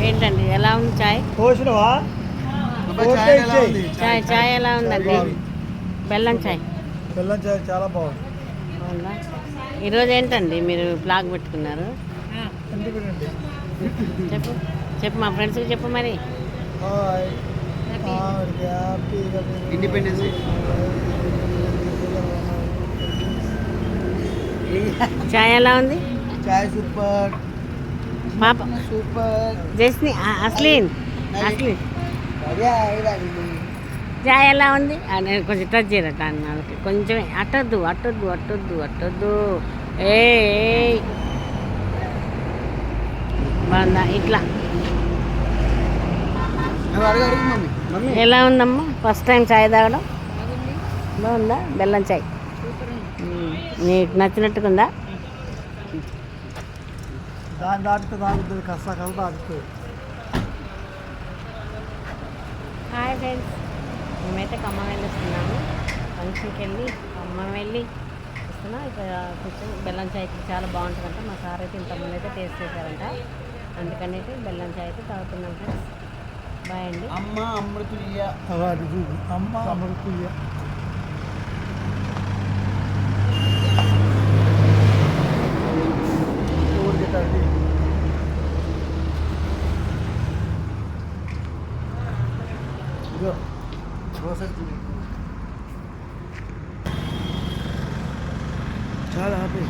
ఏంటండి ఎలా ఉంది చాయ్? పోసినవా? చాయ్ చాయ్ ఎలా ఉందండి? బెల్లం చాయ్. బెల్లం చాయ్ చాలా బాగుంది. అవునా? ఈరోజు ఏంటండి మీరు బ్లాగ్ పెట్టుకున్నారు? చెప్పు చెప్పు మా ఫ్రెండ్స్కి చెప్పు మరి. ఇండిపెండెన్స్ చాయ్ ఎలా ఉంది? చాయ్ సూపర్. పాప సూపర్. జస్ని అస్లీన్ అస్లీన్ చాయ్ ఎలా ఉంది? నేను కొంచెం టచ్ చేయరట అన్నాడు. కొంచెం అట్టొద్దు అట్టొద్దు అట్టొద్దు అట్టొద్దు. ఏ బాగుందా? ఇట్లా ఎలా ఉందమ్మా ఫస్ట్ టైం చాయ్ తాగడం? బాగుందా? బెల్లం చాయ్ నీకు నచ్చినట్టుగా ఉందా? దాని దాటితే తాగుతుంది, కష్ట కల తాగుతుంది. హాయ్ ఫ్రెండ్స్, మేమైతే ఖమ్మం వెళ్ళి వస్తున్నాము. ఫంక్షన్కి వెళ్ళి ఖమ్మం వెళ్ళి వస్తున్నాం. ఇక్కడ కూర్చొని బెల్లం చాయ్ చాలా బాగుంటుందంట. మా సార్ అయితే ఇంతమంది అయితే టేస్ట్ చేశారంట. అందుకని అయితే బెల్లం చాయ్ అయితే తాగుతున్నాం ఫ్రెండ్స్. బాయ్ అండి. అమ్మ అమృతుల్య. అమ్మ అమృతుల్య. చాలా హ్యాపీ.